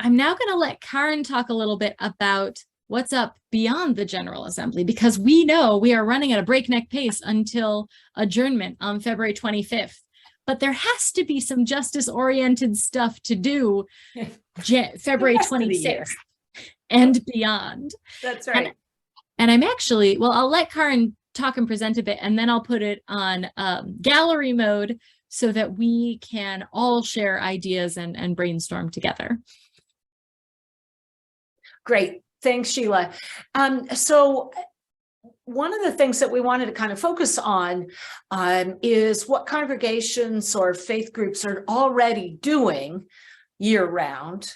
I'm now going to let Karen talk a little bit about what's up beyond the General Assembly, because we know we are running at a breakneck pace until adjournment on February 25th. But there has to be some justice-oriented stuff to do February 26th and beyond. That's right. And I'm actually, well, I'll let Karen talk and present a bit, and then I'll put it on gallery mode so that we can all share ideas and brainstorm together. Great. Thanks, Sheila. So one of the things that we wanted to kind of focus on is what congregations or faith groups are already doing year-round,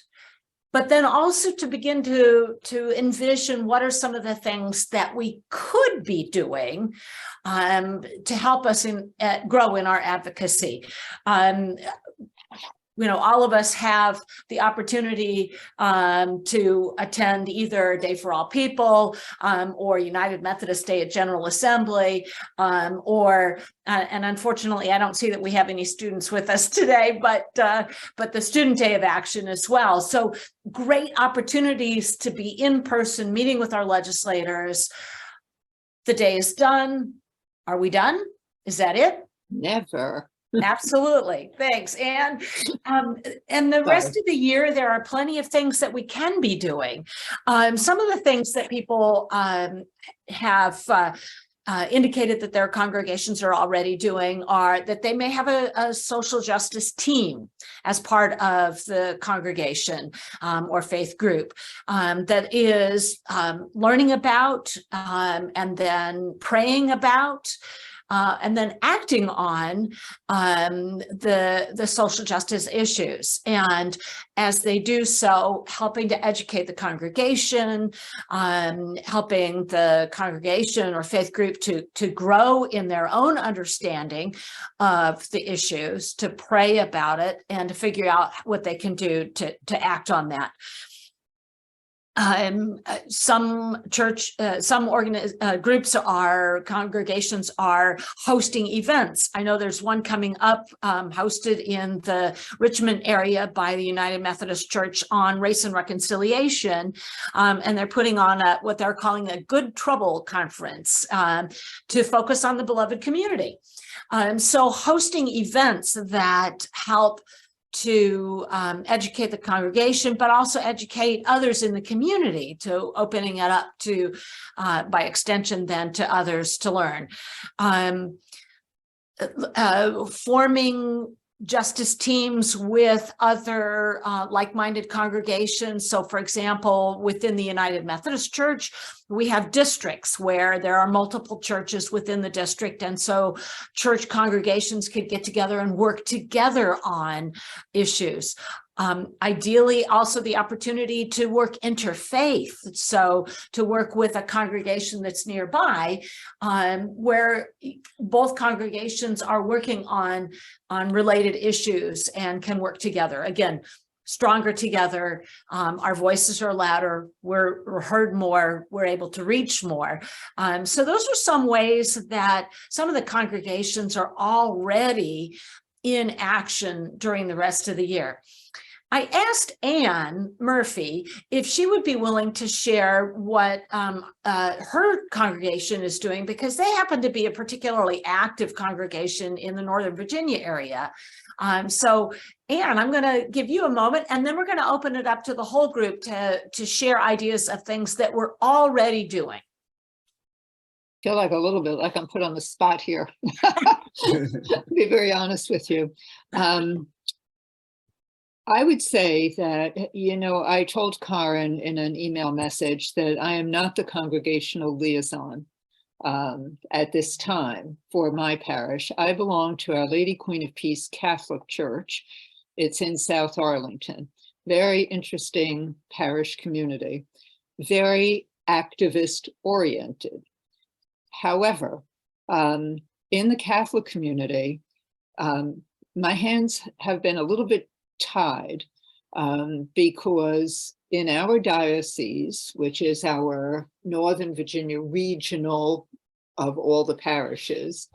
but then also to begin to envision what are some of the things that we could be doing to help us grow in our advocacy. All of us have the opportunity to attend either Day for All People or United Methodist Day at General Assembly, and unfortunately, I don't see that we have any students with us today, but the Student Day of Action as well. So great opportunities to be in person, meeting with our legislators. The day is done. Are we done? Is that it? Never. Absolutely. Thanks. And the rest of the year, there are plenty of things that we can be doing. Some of the things that people have indicated that their congregations are already doing are that they may have a social justice team as part of the congregation or faith group that is learning about and then praying about and then acting on the social justice issues. And as they do so, helping to educate the congregation, helping the congregation or faith group to grow in their own understanding of the issues, to pray about it, and to figure out what they can do to act on that. Some groups congregations are hosting events. I know there's one coming up hosted in the Richmond area by the United Methodist Church on race and reconciliation. And they're putting on what they're calling a Good Trouble conference to focus on the beloved community. So hosting events that help to educate the congregation, but also educate others in the community, to opening it up to, by extension then, to others to learn. Forming justice teams with other like-minded congregations. So for example, within the United Methodist Church, we have districts where there are multiple churches within the district. And so church congregations could get together and work together on issues. Ideally, also the opportunity to work interfaith. So to work with a congregation that's nearby, where both congregations are working on related issues and can work together. Again, stronger together, our voices are louder, we're heard more, we're able to reach more. So those are some ways that some of the congregations are already in action during the rest of the year. I asked Anne Murphy if she would be willing to share what her congregation is doing, because they happen to be a particularly active congregation in the Northern Virginia area. So Anne, I'm going to give you a moment, and then we're going to open it up to the whole group to share ideas of things that we're already doing. Feel like a little bit like I'm put on the spot here. To be very honest with you. I would say that, I told Karen in an email message that I am not the congregational liaison at this time for my parish. I belong to Our Lady Queen of Peace Catholic Church. It's in South Arlington. Very interesting parish community, very activist oriented. However, in the Catholic community, my hands have been a little bit tied because in our diocese, which is our Northern Virginia regional of all the parishes,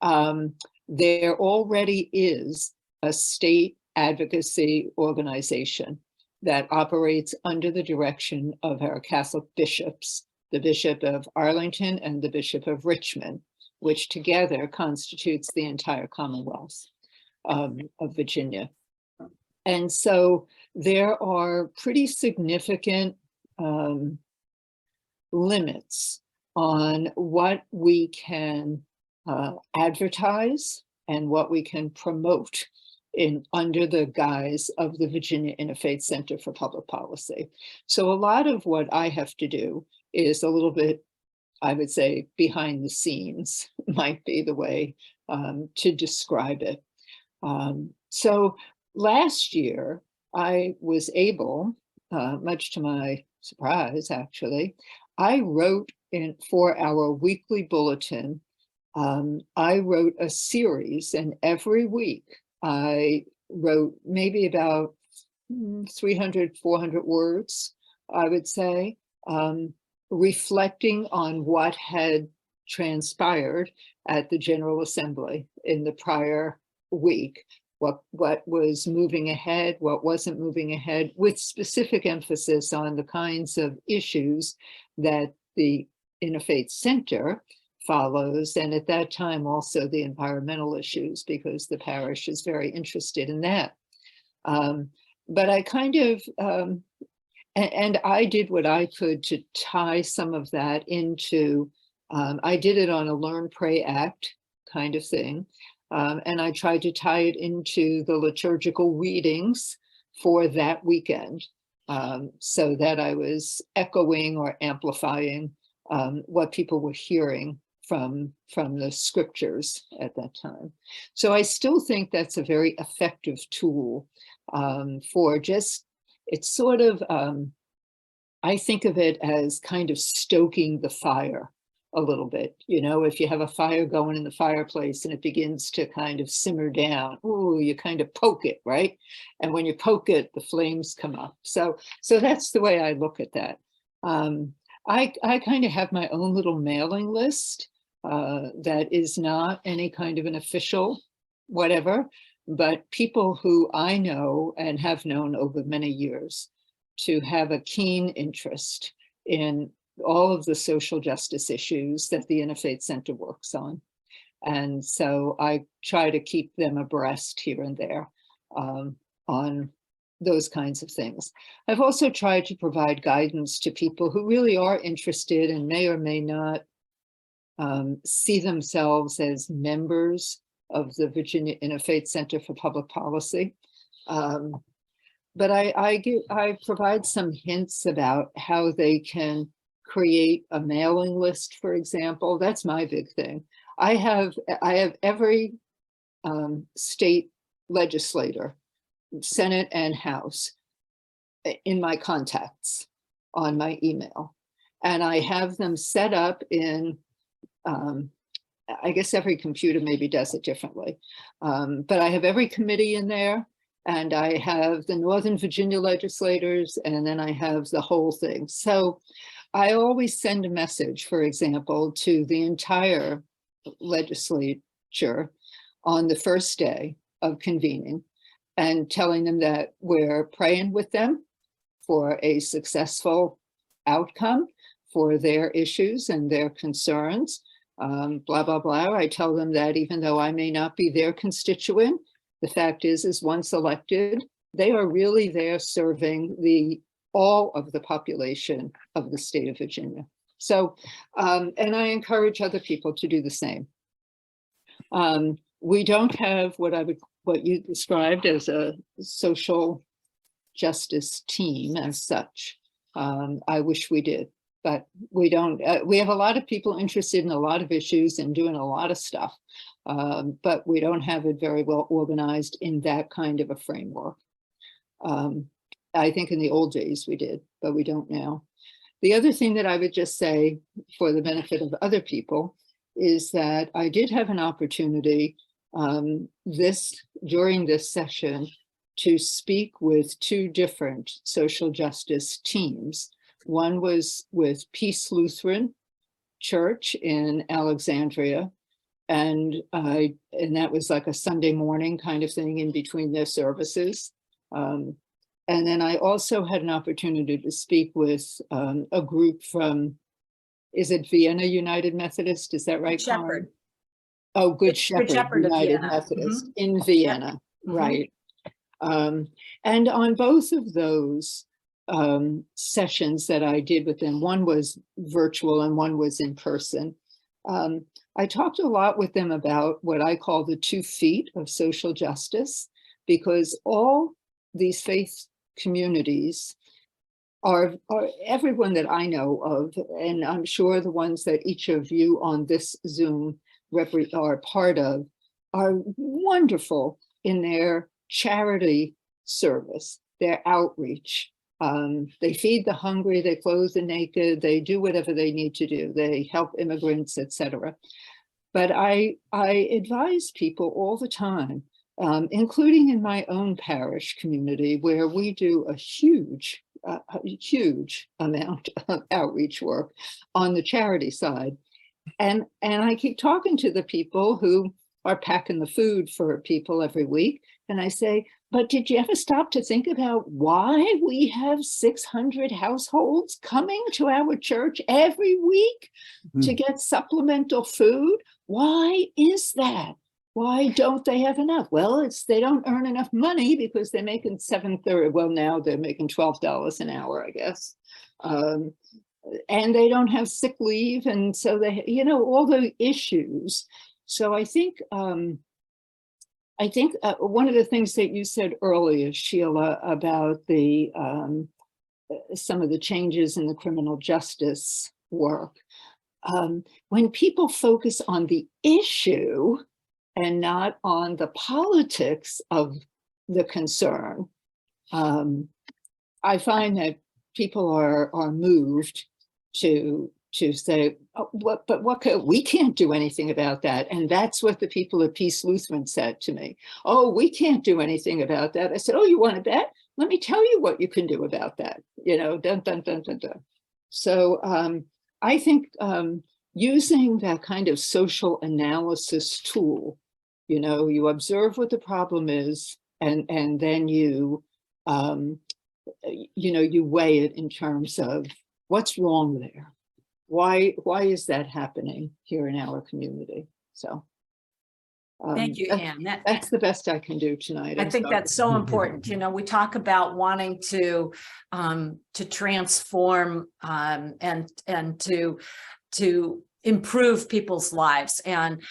there already is a state advocacy organization that operates under the direction of our Catholic bishops, the Bishop of Arlington and the Bishop of Richmond, which together constitutes the entire Commonwealth of Virginia. And so there are pretty significant limits on what we can advertise and what we can promote under the guise of the Virginia Interfaith Center for Public Policy. So a lot of what I have to do is a little bit, I would say, behind the scenes might be the way to describe it. So last year, I was able, much to my surprise, actually, I wrote for our weekly bulletin, I wrote a series, and every week I wrote maybe about 300, 400 words, I would say, reflecting on what had transpired at the General Assembly in the prior week, what was moving ahead, what wasn't moving ahead, with specific emphasis on the kinds of issues that the Interfaith Center follows, and at that time also the environmental issues, because the parish is very interested in that. But I kind of, and I did what I could to tie some of that into, I did it on a Learn, Pray, Act kind of thing. And I tried to tie it into the liturgical readings for that weekend, so that I was echoing or amplifying what people were hearing from the scriptures at that time. So I still think that's a very effective tool for just, it's sort of, I think of it as kind of stoking the fire a little bit. You know, if you have a fire going in the fireplace and it begins to kind of simmer down, ooh, you kind of poke it, right? And when you poke it, the flames come up. So that's the way I look at that. I kind of have my own little mailing list that is not any kind of an official whatever, but people who I know and have known over many years to have a keen interest in all of the social justice issues that the Interfaith Center works on. And so I try to keep them abreast here and there on those kinds of things. I've also tried to provide guidance to people who really are interested and may or may not see themselves as members of the Virginia Interfaith Center for Public Policy. But I provide some hints about how they can create a mailing list, for example. That's my big thing. I have every state legislator, Senate and House, in my contacts on my email. And I have them set up in, I guess every computer maybe does it differently, but I have every committee in there, and I have the Northern Virginia legislators, and then I have the whole thing. So I always send a message, for example, to the entire legislature on the first day of convening and telling them that we're praying with them for a successful outcome for their issues and their concerns, blah, blah, blah. I tell them that even though I may not be their constituent, the fact is once elected, they are really there serving all of the population of the state of Virginia. So, and I encourage other people to do the same. We don't have what you described as a social justice team as such. I wish we did, but we don't. We have a lot of people interested in a lot of issues and doing a lot of stuff, but we don't have it very well organized in that kind of a framework. I think in the old days we did, but we don't now. The other thing that I would just say for the benefit of other people is that I did have an opportunity during this session to speak with two different social justice teams. One was with Peace Lutheran Church in Alexandria, and that was like a Sunday morning kind of thing in between their services. And then I also had an opportunity to speak with a group from, is it Vienna United Methodist? Is that right, Karen? Shepherd. Oh, Good Good Shepherd Shepherd of United Vienna. Methodist in Vienna, Mhm. right. And on both of those sessions that I did with them, one was virtual and one was in person, I talked a lot with them about what I call the 2 feet of social justice, because all these faith communities are everyone that I know of, and I'm sure the ones that each of you on this Zoom are part of, are wonderful in their charity service, their outreach. They feed the hungry, they clothe the naked, they do whatever they need to do. They help immigrants, etc. But I advise people all the time, including in my own parish community, where we do a huge amount of outreach work on the charity side. And I keep talking to the people who are packing the food for people every week. And I say, but did you ever stop to think about why we have 600 households coming to our church every week to get supplemental food? Why is that? Why don't they have enough? Well, it's they don't earn enough money because they're making $7.30. Well, now they're making $12 an hour, I guess. And they don't have sick leave. And so they, all the issues. So I think one of the things that you said earlier, Sheila, about the some of the changes in the criminal justice work, when people focus on the issue and not on the politics of the concern, I find that people are moved to say, oh, we can't do anything about that. And that's what the people at Peace Lutheran said to me. Oh, we can't do anything about that. I said, oh, you want to bet? Let me tell you what you can do about that. Dun, dun, dun, dun, dun. So I think using that kind of social analysis tool, you observe what the problem is, and then you weigh it in terms of what's wrong there. Why is that happening here in our community? So Thank you, Anne. That's the best I can do tonight. I think that's so important. We talk about wanting to transform and to improve people's lives, and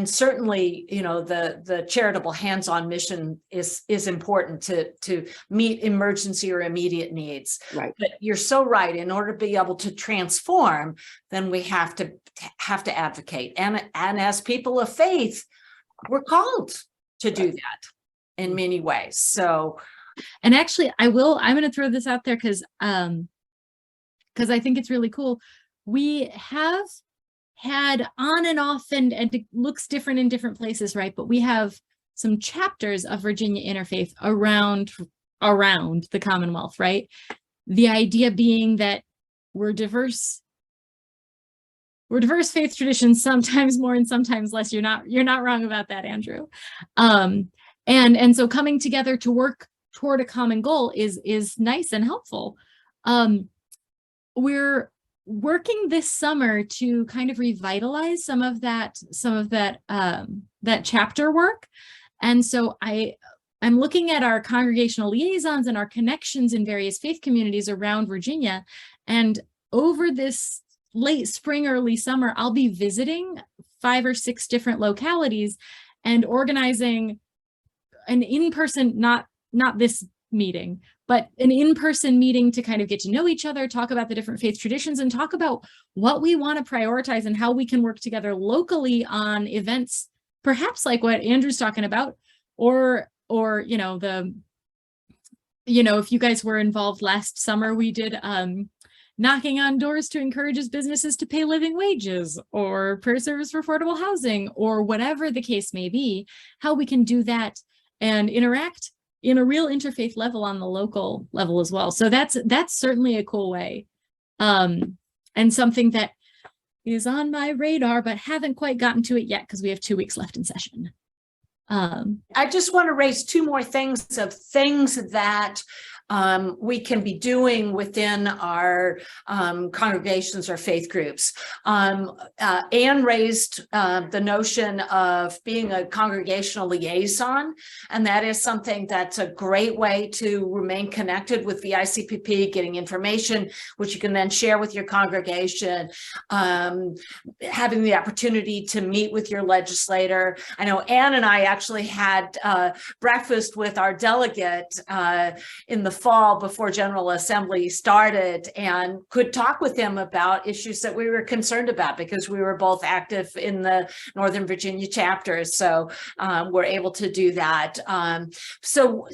certainly, the charitable hands-on mission is important to meet emergency or immediate needs. Right. But you're so right. In order to be able to transform, then we have to advocate. And as people of faith, we're called to do that in many ways. So, and actually, I'm going to throw this out there because I think it's really cool. We have had on and off, and it looks different in different places, right? But we have some chapters of Virginia Interfaith around the Commonwealth, right? The idea being that we're diverse faith traditions, sometimes more and sometimes less. You're not wrong about that, Andrew. And so coming together to work toward a common goal is nice and helpful. We're working this summer to kind of revitalize some of that chapter work. And so I'm looking at our congregational liaisons and our connections in various faith communities around Virginia. And over this late spring, early summer, I'll be visiting 5 or 6 different localities and organizing an in-person, not this meeting, but an in-person meeting to kind of get to know each other, talk about the different faith traditions, and talk about what we want to prioritize and how we can work together locally on events, perhaps like what Andrew's talking about, or if you guys were involved last summer, we did knocking on doors to encourage businesses to pay living wages, or prayer service for affordable housing, or whatever the case may be, how we can do that and interact in a real interfaith level on the local level as well. So that's certainly a cool way. And something that is on my radar, but haven't quite gotten to it yet because we have 2 weeks left in session. I just want to raise two more things that we can be doing within our congregations or faith groups. Anne raised the notion of being a congregational liaison, and that is something that's a great way to remain connected with VICPP, getting information which you can then share with your congregation, having the opportunity to meet with your legislator. I know Anne and I actually had breakfast with our delegate in the fall before General Assembly started, and could talk with him about issues that we were concerned about, because we were both active in the Northern Virginia chapter. So we're able to do that. So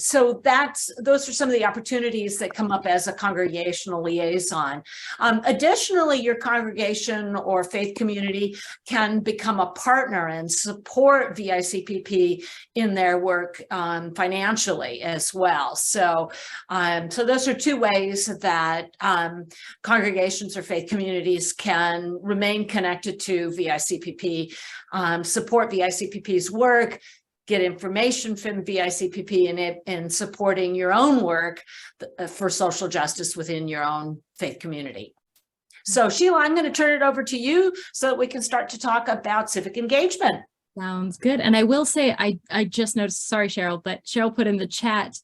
those are some of the opportunities that come up as a congregational liaison. Additionally, your congregation or faith community can become a partner and support VICPP in their work financially as well. So those are two ways that congregations or faith communities can remain connected to VICPP, support VICPP's work, get information from VICPP in supporting your own work for social justice within your own faith community. So Sheila, I'm going to turn it over to you so that we can start to talk about civic engagement. Sounds good. And I will say, I just noticed, sorry, Cheryl, but Cheryl put in the chat,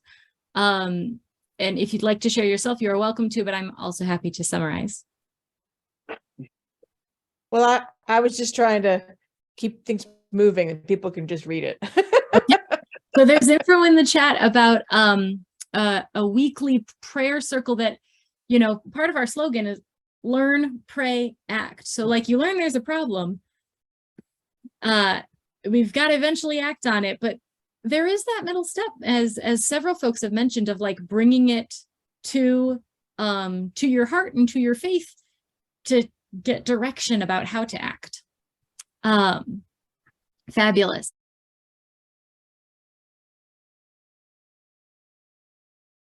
and if you'd like to share yourself, you're welcome to, but I'm also happy to summarize. Well, I was just trying to keep things moving and people can just read it. So there's info in the chat about a weekly prayer circle that, you know, part of our slogan is learn, pray, act. So like you learn there's a problem. We've got to eventually act on it, but there is that middle step, as several folks have mentioned, of like bringing it to your heart and to your faith to get direction about how to act. Fabulous.